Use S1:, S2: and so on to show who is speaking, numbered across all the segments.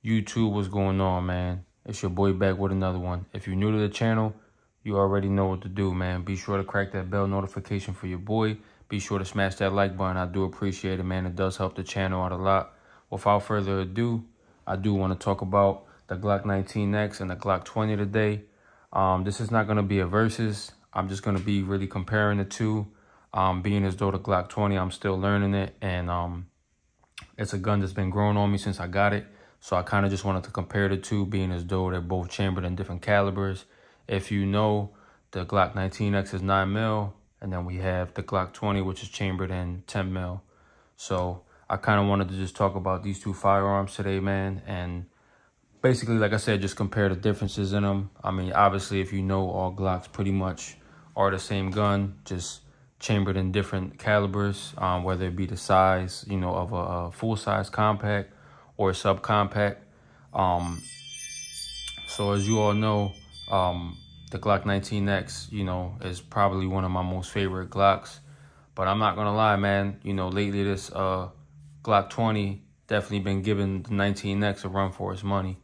S1: YouTube, what's going on, man? It's your boy back with another one. If you're new to the channel, you already know what to do, man. Be sure to crack that bell notification for your boy. Be sure to smash that like button. I do appreciate it, man. It does help the channel out a lot. Without further ado, I do want to talk about the Glock19X and the Glock20 today. This is not going to be a versus. I'm just going to be really comparing the two. Being as though the Glock20, I'm still learning it, and it's a gun that's been growing on me since I got it. So I kind of just wanted to compare the two, being as though they're both chambered in different calibers. If you know, the Glock19X is 9mm, and then we have the Glock20, which is chambered in 10mm. So I kind of wanted to just talk about these two firearms today, man, and basically, like I said, just compare the differences in them. I mean, obviously, if you know, all Glocks pretty much are the same gun, just chambered in different calibers, whether it be the size, you know, of a full-size compact or a subcompact. So as you all know, the Glock19X, you know, is probably one of my most favorite Glocks. But I'm not gonna lie, man, you know, lately this Glock20 definitely been giving the 19X a run for its money.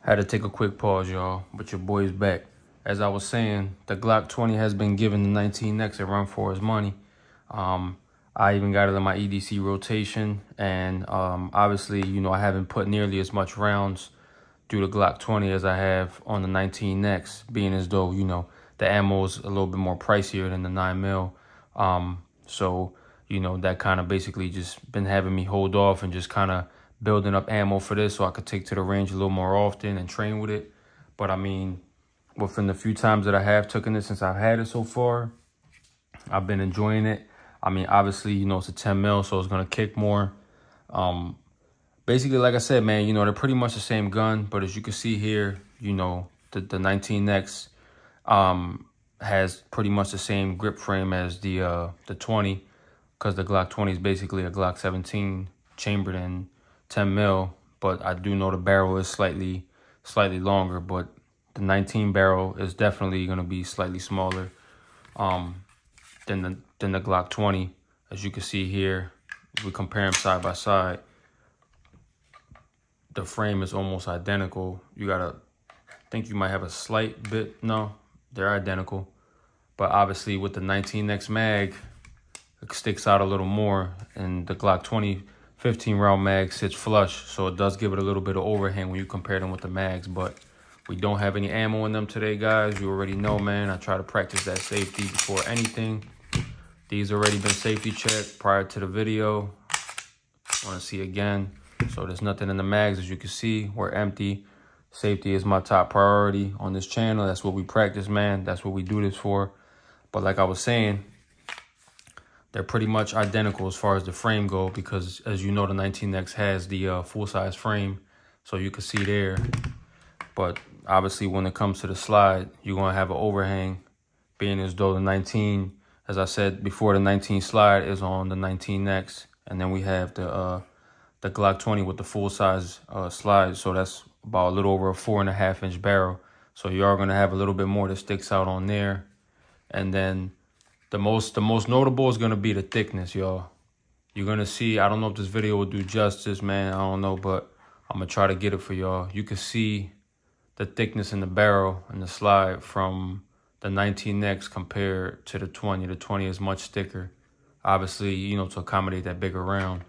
S1: Had to take a quick pause, y'all, but your boy's back. As I was saying, the Glock20 has been giving the 19X a run for its money. I even got it in my EDC rotation, and obviously, you know, I haven't put nearly as much rounds through the Glock20 as I have on the 19X, being as though, you know, the ammo's a little bit more pricier than the 9mm. So, you know, that kind of basically just been having me hold off and just kind of building up ammo for this so I could take to the range a little more often and train with it. But I mean, within the few times that I have taken it since I've had it so far, I've been enjoying it. I mean, obviously, you know, it's a 10mm, so it's going to kick more. Basically, like I said, man, you know, they're pretty much the same gun. But as you can see here, you know, the 19X has pretty much the same grip frame as the 20, because the Glock20 is basically a Glock 17 chambered in 10mm. But I do know the barrel is slightly longer, but the 19 barrel is definitely going to be slightly smaller than the Glock20. As you can see here, if we compare them side by side, the frame is almost identical. You gotta think you might have a slight bit. No, they're identical. But obviously with the 19X mag, it sticks out a little more, and the Glock20 15 round mag sits flush, so it does give it a little bit of overhang when you compare them with the mags. But we don't have any ammo in them today, guys. You already know, man. I try to practice that safety before anything. These already been safety checked prior to the video. Want to see again. So there's nothing in the mags. As you can see, we're empty. Safety is my top priority on this channel. That's what we practice, man. That's what we do this for. But like I was saying, they're pretty much identical as far as the frame go, because as you know, the 19X has the full-size frame. So you can see there. But obviously, when it comes to the slide, you're going to have an overhang, being as though the 19, as I said before, the 19 slide is on the 19X. And then we have the Glock20 with the full-size slide. So that's about a little over a 4.5-inch barrel. So you are going to have a little bit more that sticks out on there. And then the most notable is going to be the thickness, y'all. You're going to see, I don't know if this video will do justice, man. I don't know, but I'm going to try to get it for y'all. You can see the thickness in the barrel and the slide from the 19X compared to the 20. The 20 is much thicker, obviously, you know, to accommodate that bigger round.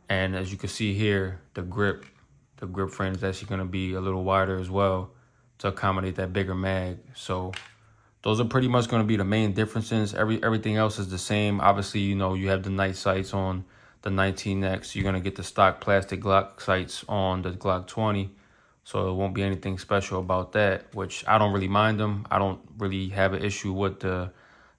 S1: And as you can see here, the grip frame is actually going to be a little wider as well to accommodate that bigger mag. So those are pretty much going to be the main differences. Everything else is the same. Obviously, you know, you have the night sights on the 19X. You're going to get the stock plastic Glock sights on the Glock20. So it won't be anything special about that, which I don't really mind them. I don't really have an issue with the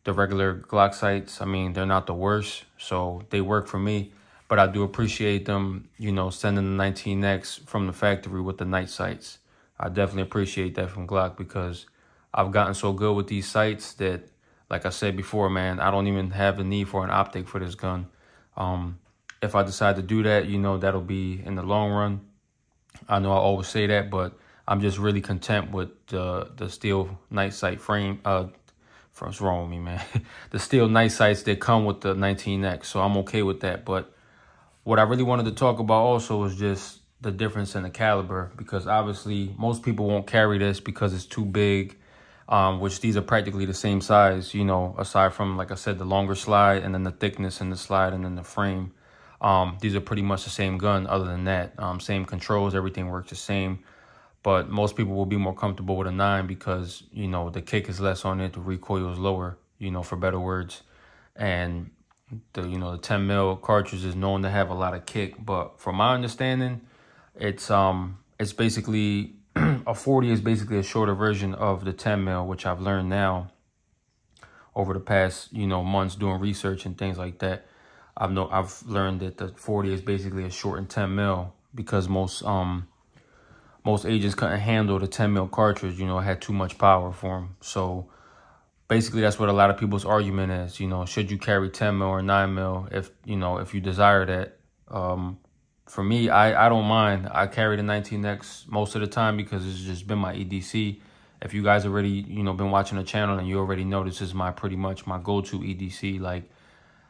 S1: regular Glock sights. I mean, they're not the worst, so they work for me. But I do appreciate them, you know, sending the 19X from the factory with the night sights. I definitely appreciate that from Glock, because I've gotten so good with these sights that, like I said before, man, I don't even have the need for an optic for this gun. If I decide to do that, you know, that'll be in the long run. I know I always say that, but I'm just really content with the steel night sight frame. What's wrong with me, man? The steel night sights that come with the 19X, so I'm okay with that. But what I really wanted to talk about also is just, the difference in the caliber, because obviously most people won't carry this because it's too big, which these are practically the same size, you know, aside from, like I said, the longer slide and then the thickness in the slide and then the frame. These are pretty much the same gun other than that. Same controls, everything works the same. But most people will be more comfortable with a 9 because, you know, the kick is less on it, the recoil is lower, you know, for better words. And the, you know, the 10 mil cartridge is known to have a lot of kick. But from my understanding, it's basically a 40 is basically a shorter version of the 10 mil, which I've learned now over the past, you know, months doing research and things like that. I've learned that the 40 is basically a shortened 10 mil because most agents couldn't handle the 10 mil cartridge. You know, it had too much power for them. So basically that's what a lot of people's argument is. You know, should you carry 10 mil or 9 mil if, you know, if you desire that? For me, I don't mind. I carry the 19X most of the time because it's just been my EDC. If you guys already, you know, been watching the channel and you already know this is my pretty much my go-to EDC, like,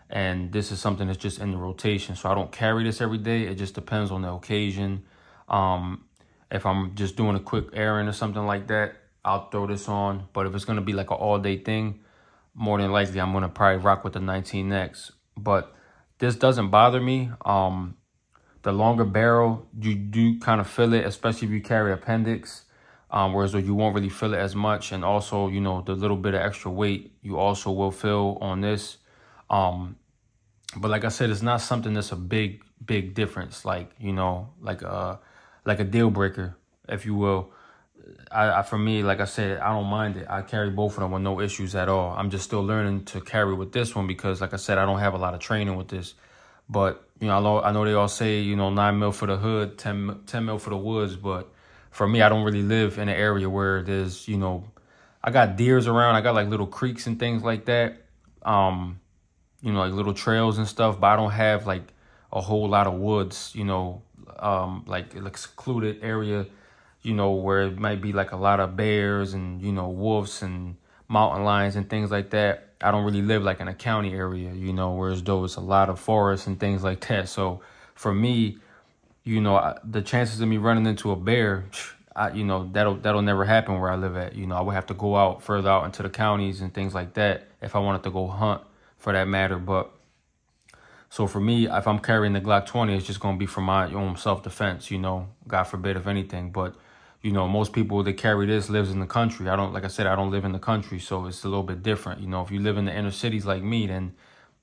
S1: and this is something that's just in the rotation. So I don't carry this every day. It just depends on the occasion. If I'm just doing a quick errand or something like that, I'll throw this on. But if it's going to be like an all-day thing, more than likely I'm going to probably rock with the 19X. But this doesn't bother me. The longer barrel, you do kind of feel it, especially if you carry appendix, whereas you won't really feel it as much. And also, you know, the little bit of extra weight you also will feel on this. But like I said, it's not something that's a big difference, like, you know, like a deal breaker, if you will. For me, like I said, I don't mind it. I carry both of them with no issues at all. I'm just still learning to carry with this one because, like I said, I don't have a lot of training with this. But, you know, I know they all say, you know, 9 mil for the hood, 10 mil for the woods. But for me, I don't really live in an area where there's, you know, I got deers around. I got like little creeks and things like that. You know, like little trails and stuff, but I don't have like a whole lot of woods, you know, like secluded area, you know, where it might be like a lot of bears and, you know, wolves and mountain lions and things like that. I don't really live like in a county area, you know, whereas though it's a lot of forests and things like that. So for me, you know, the chances of me running into a bear, you know, that'll never happen where I live at. You know, I would have to go out further out into the counties and things like that if I wanted to go hunt, for that matter. But so for me, if I'm carrying the Glock 20, it's just going to be for my own self-defense, you know, God forbid if anything. But, you know, most people that carry this lives in the country. Like I said, I don't live in the country, so it's a little bit different. You know, if you live in the inner cities like me, then,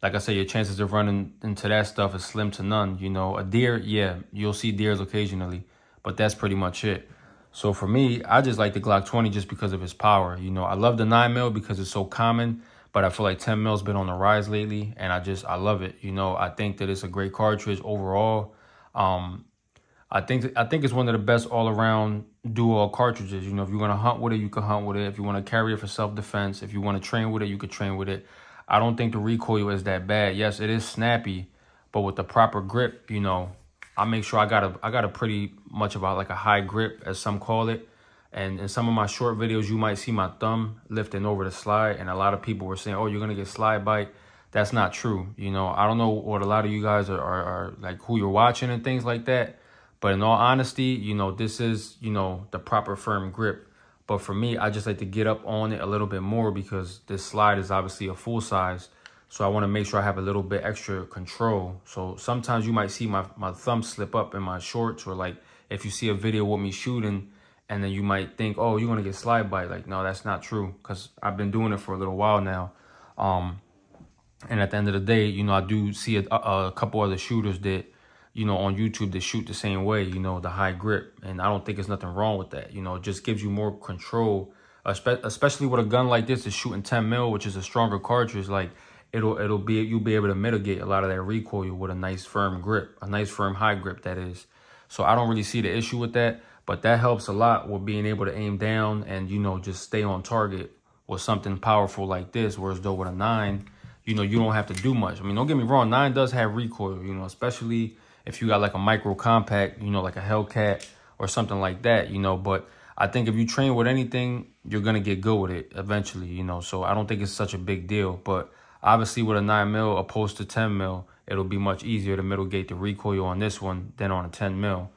S1: like I said, your chances of running into that stuff is slim to none. You know, a deer, yeah, you'll see deers occasionally, but that's pretty much it. So for me, I just like the Glock 20 just because of its power. You know, I love the 9 mil because it's so common. But I feel like 10 mil's been on the rise lately, and I love it. You know, I think that it's a great cartridge overall. I think it's one of the best all-around dual cartridges. You know, if you want to hunt with it, you can hunt with it. If you want to carry it for self-defense, if you want to train with it, you could train with it. I don't think the recoil is that bad. Yes, it is snappy, but with the proper grip, you know, I make sure I got a pretty much about like a high grip, as some call it. And in some of my short videos, you might see my thumb lifting over the slide. And a lot of people were saying, oh, you're going to get slide bite. That's not true. You know, I don't know what a lot of you guys are like, who you're watching and things like that. But in all honesty, you know, this is, you know, the proper firm grip. But for me, I just like to get up on it a little bit more because this slide is obviously a full size. So I want to make sure I have a little bit extra control. So sometimes you might see my thumb slip up in my shorts, or like if you see a video with me shooting, and then you might think, oh, you're going to get slide bite. Like, no, that's not true, because I've been doing it for a little while now. And at the end of the day, you know, I do see a couple other shooters that, you know, on YouTube that shoot the same way, you know, the high grip. And I don't think there's nothing wrong with that. You know, it just gives you more control, especially with a gun like this, is shooting 10 mil, which is a stronger cartridge. Like, you'll be able to mitigate a lot of that recoil with a nice firm grip, a nice firm high grip, that is. So I don't really see the issue with that. But that helps a lot with being able to aim down and, you know, just stay on target with something powerful like this. Whereas though with a 9, you know, you don't have to do much. I mean, don't get me wrong, 9 does have recoil, you know, especially if you got like a micro compact, you know, like a Hellcat or something like that, you know. But I think if you train with anything, you're going to get good with it eventually, you know. So I don't think it's such a big deal. But obviously with a 9 mil opposed to 10 mil, it'll be much easier to mitigate the recoil on this one than on a 10 mil.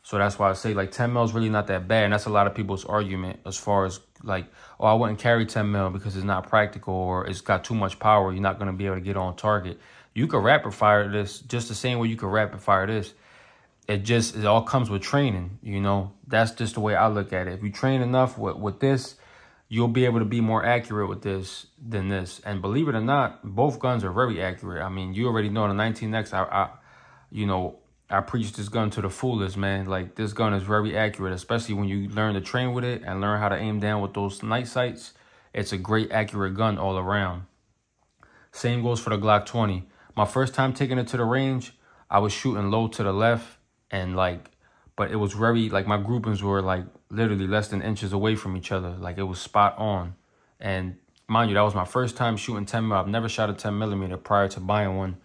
S1: So that's why I say like 10 mil is really not that bad. And that's a lot of people's argument as far as like, oh, I wouldn't carry 10 mil because it's not practical or it's got too much power. You're not going to be able to get on target. You could rapid fire this just the same way you could rapid fire this. It all comes with training, you know. That's just the way I look at it. If you train enough with this, you'll be able to be more accurate with this than this. And believe it or not, both guns are very accurate. I mean, you already know the 19X, you know, I preach this gun to the fullest, man. Like, this gun is very accurate, especially when you learn to train with it and learn how to aim down with those night sights. It's a great, accurate gun all around. Same goes for the Glock 20. My first time taking it to the range, I was shooting low to the left, and like, but it was very, like, my groupings were like literally less than inches away from each other. Like, it was spot on. And mind you, that was my first time shooting 10 mil. I've never shot a 10 millimeter prior to buying one.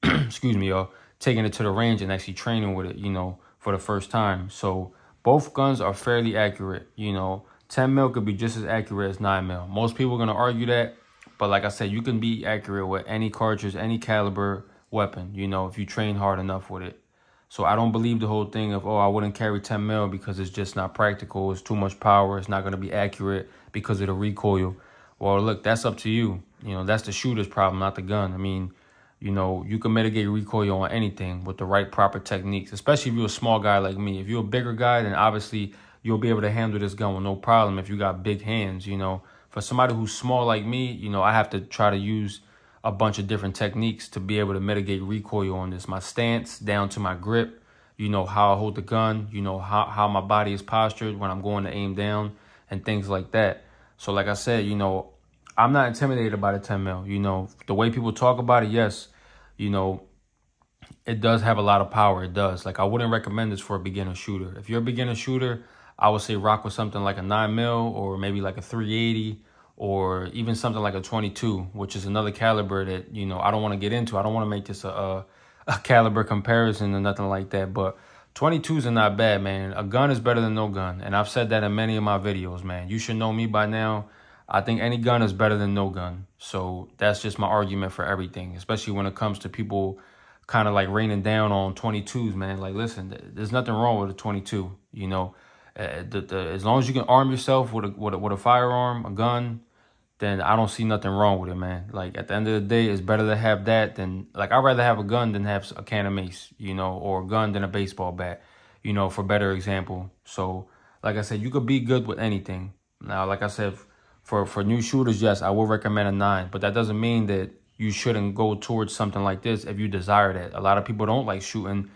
S1: Excuse me, y'all. Taking it to the range and actually training with it, you know, for the first time. So both guns are fairly accurate. You know, 10 mil could be just as accurate as 9 mil. Most people are going to argue that. But like I said, you can be accurate with any cartridge, any caliber weapon, you know, if you train hard enough with it. So I don't believe the whole thing of, oh, I wouldn't carry 10 mil because it's just not practical. It's too much power. It's not going to be accurate because of the recoil. Well, look, that's up to you. You know, that's the shooter's problem, not the gun. I mean, you know, you can mitigate recoil on anything with the right proper techniques, especially if you're a small guy like me. If you're a bigger guy, then obviously you'll be able to handle this gun with no problem if you got big hands, you know. For somebody who's small like me, you know, I have to try to use a bunch of different techniques to be able to mitigate recoil on this. My stance down to my grip, you know, how I hold the gun, you know, how my body is postured when I'm going to aim down and things like that. So like I said, you know, I'm not intimidated by the 10 mil. You know, the way people talk about it, yes, you know, it does have a lot of power. It does. Like, I wouldn't recommend this for a beginner shooter. If you're a beginner shooter, I would say rock with something like a 9 mil or maybe like a 380 or even something like a 22, which is another caliber that, you know, I don't want to get into. I don't want to make this a caliber comparison or nothing like that. But 22s are not bad, man. A gun is better than no gun. And I've said that in many of my videos, man. You should know me by now. I think any gun is better than no gun. So that's just my argument for everything, especially when it comes to people kind of like raining down on 22s, man. Like, listen, there's nothing wrong with a 22, you know. As long as you can arm yourself with a firearm, a gun, then I don't see nothing wrong with it, man. Like, at the end of the day, it's better to have that than, like, I'd rather have a gun than have a can of mace, you know, or a gun than a baseball bat, you know, for better example. So, like I said, you could be good with anything. Now, like I said, for new shooters, yes, I will recommend a 9, but that doesn't mean that you shouldn't go towards something like this if you desire that. A lot of people don't like shooting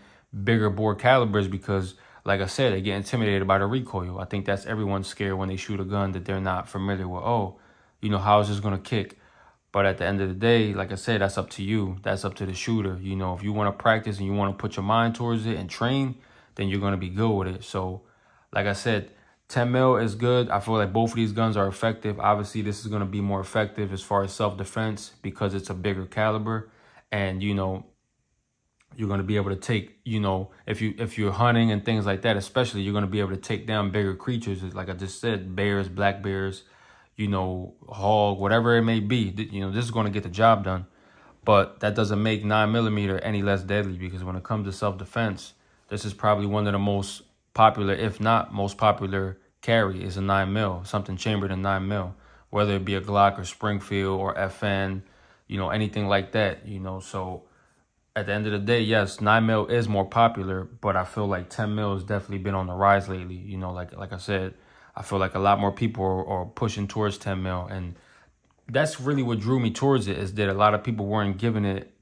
S1: bigger bore calibers because, like I said, they get intimidated by the recoil. I think that's everyone's scared when they shoot a gun that they're not familiar with. Oh, you know, how is this going to kick? But at the end of the day, like I said, that's up to you. That's up to the shooter. You know, if you want to practice and you want to put your mind towards it and train, then you're going to be good with it. So, like I said, 10 mil is good. I feel like both of these guns are effective. Obviously, this is going to be more effective as far as self-defense because it's a bigger caliber. And, you know, you're going to be able to take, you know, if you're hunting and things like that, especially, you're going to be able to take down bigger creatures. Like I just said, bears, black bears, you know, hog, whatever it may be. You know, this is going to get the job done. But that doesn't make 9mm any less deadly because when it comes to self-defense, this is probably one of the most popular, if not most popular, carry is a 9mm, something chambered in 9mm, whether it be a Glock or Springfield or FN, you know, anything like that, you know. So at the end of the day, yes, 9mm is more popular, but I feel like 10mm has definitely been on the rise lately. You know, like I said, I feel like a lot more people are pushing towards 10mm, and that's really what drew me towards it, is that a lot of people weren't giving it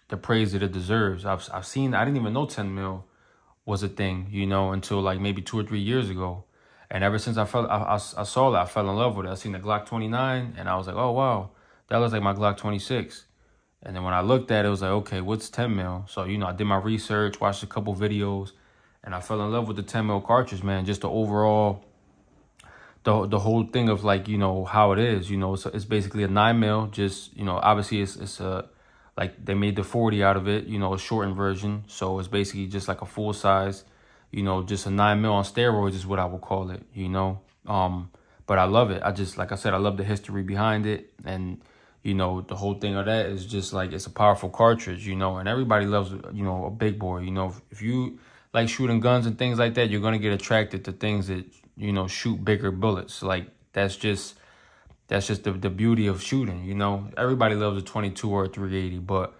S1: the praise that it deserves. I've seen, I didn't even know 10mm was a thing, you know, until like maybe 2 or 3 years ago. And ever since I saw that, I fell in love with it. I seen the Glock 29, and I was like, oh, wow, that looks like my Glock 26. And then when I looked at it, it was like, okay, what's 10mm? So, you know, I did my research, watched a couple videos, and I fell in love with the 10mm cartridge, man. Just the overall, the whole thing of, like, you know, how it is, you know. So it's basically a 9mm, just, you know, obviously it's a, like, they made the 40 out of it, you know, a shortened version. So it's basically just like a full size, you know, just a 9mm on steroids is what I would call it, you know. But I love it. I just, like I said, I love the history behind it. And, you know, the whole thing of that is just like, it's a powerful cartridge, you know, and everybody loves, you know, a big bore. You know, if you like shooting guns and things like that, you're going to get attracted to things that, you know, shoot bigger bullets. Like, that's just the beauty of shooting, you know. Everybody loves a 22 or a 380, but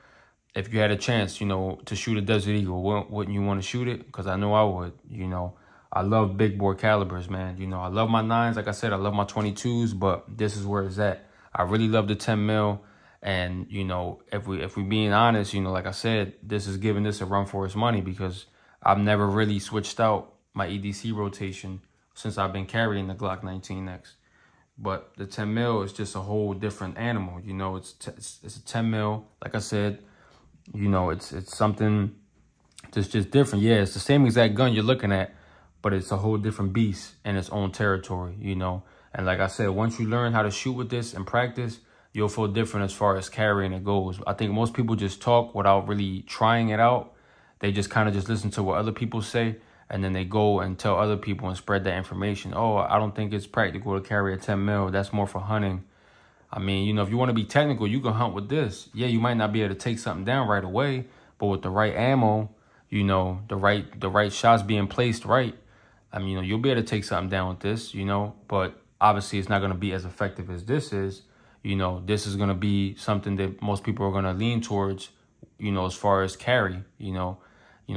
S1: if you had a chance, you know, to shoot a Desert Eagle, wouldn't you want to shoot it? Because I know I would, you know. I love big bore calibers, man. You know, I love my 9s. Like I said, I love my 22s, but this is where it's at. I really love the 10 mil. And, you know, if we being honest, you know, like I said, this is giving this a run for its money, because I've never really switched out my EDC rotation since I've been carrying the Glock19X. But the 10 mil is just a whole different animal. You know, it's a 10 mil. Like I said, you know, it's something that's just different. Yeah, it's the same exact gun you're looking at, but it's a whole different beast in its own territory, you know. And like I said, once you learn how to shoot with this and practice, you'll feel different as far as carrying it goes. I think most people just talk without really trying it out. They just kind of just listen to what other people say, and then they go and tell other people and spread that information. Oh, I don't think it's practical to carry a 10 mil. That's more for hunting. I mean, you know, if you want to be technical, you can hunt with this. Yeah, you might not be able to take something down right away, but with the right ammo, you know, the right shots being placed right, I mean, you know, you'll be able to take something down with this, you know, but obviously it's not going to be as effective as this is. You know, this is going to be something that most people are going to lean towards, you know, as far as carry, you know,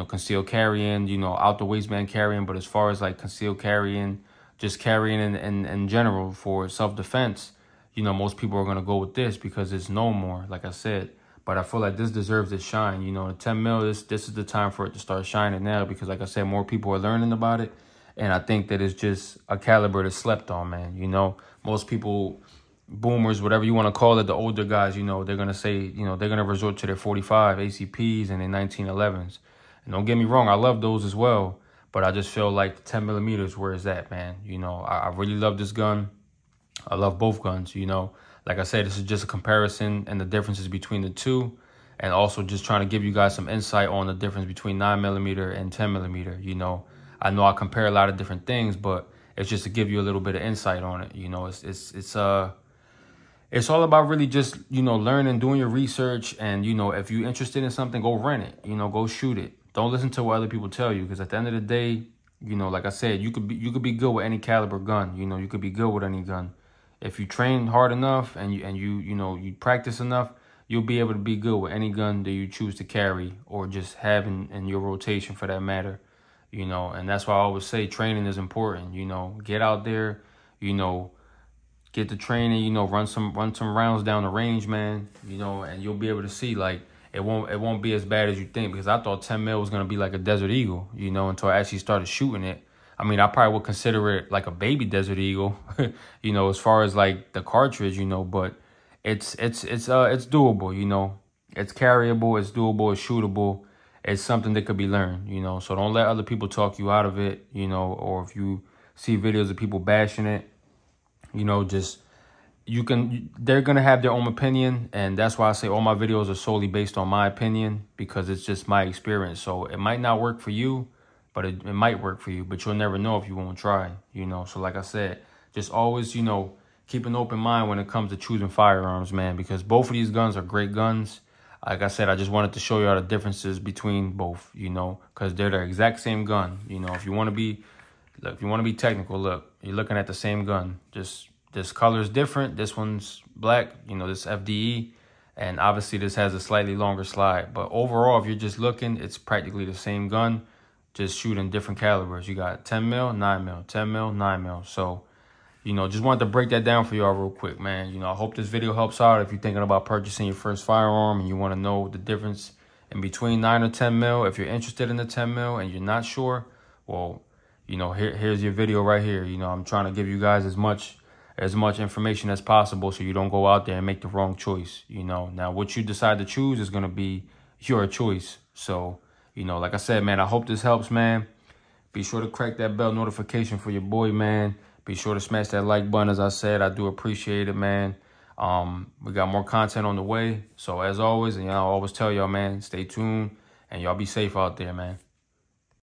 S1: concealed carrying, you know, out the waistband carrying. But as far as like concealed carrying, just carrying in general for self-defense, you know, most people are going to go with this because it's no more, like I said. But I feel like this deserves its shine. You know, the 10 mil, this is the time for it to start shining now, because like I said, more people are learning about it. And I think that it's just a caliber that's slept on, man. You know, most people, boomers, whatever you want to call it, the older guys, you know, they're going to say, you know, they're going to resort to their 45 ACPs and their 1911s. And don't get me wrong, I love those as well. But I just feel like the 10 millimeters where it's at, man. You know, I really love this gun. I love both guns, you know. Like I said, this is just a comparison and the differences between the two. And also just trying to give you guys some insight on the difference between 9mm and 10mm, you know. I know I compare a lot of different things, but it's just to give you a little bit of insight on it. You know, it's all about really just, you know, learning, doing your research. And, you know, if you're interested in something, go rent it, you know, go shoot it. Don't listen to what other people tell you, because at the end of the day, you know, like I said, you could be good with any caliber gun. You know, you could be good with any gun. If you train hard enough and you practice enough, you'll be able to be good with any gun that you choose to carry or just have in your rotation for that matter. You know, and that's why I always say training is important. You know, get out there, you know, get the training, you know, run some rounds down the range, man, you know, and you'll be able to see, like, it won't be as bad as you think, because I thought 10 mil was going to be like a Desert Eagle, you know, until I actually started shooting it. I mean, I probably would consider it like a baby Desert Eagle, you know, as far as like the cartridge, you know, but it's doable, you know, it's carryable, it's doable, it's shootable. It's something that could be learned, you know, so don't let other people talk you out of it, you know, or if you see videos of people bashing it, you know, just, they're going to have their own opinion. And that's why I say all my videos are solely based on my opinion, because it's just my experience. So it might not work for you, but it might work for you, but you'll never know if you won't try, you know. So like I said, just always, you know, keep an open mind when it comes to choosing firearms, man, because both of these guns are great guns. Like I said, I just wanted to show you all the differences between both, you know, because they're the exact same gun. You know, if you want to be technical, look, you're looking at the same gun. Just this color is different. This one's black, you know, this FDE, and obviously this has a slightly longer slide. But overall, if you're just looking, it's practically the same gun, just shooting different calibers. You got 10 mil, 9 mil, 10 mil, 9 mil. So, you know, just wanted to break that down for y'all real quick, man. You know, I hope this video helps out if you're thinking about purchasing your first firearm and you want to know the difference in between 9 or 10 mil. If you're interested in the 10 mil and you're not sure, well, you know, here's your video right here. You know, I'm trying to give you guys as much information as possible so you don't go out there and make the wrong choice. You know, now what you decide to choose is going to be your choice. So, you know, like I said, man, I hope this helps, man. Be sure to crack that bell notification for your boy, man. Be sure to smash that like button. As I said, I do appreciate it, man. We got more content on the way. So as always, and y'all always tell y'all, man, stay tuned and y'all be safe out there, man.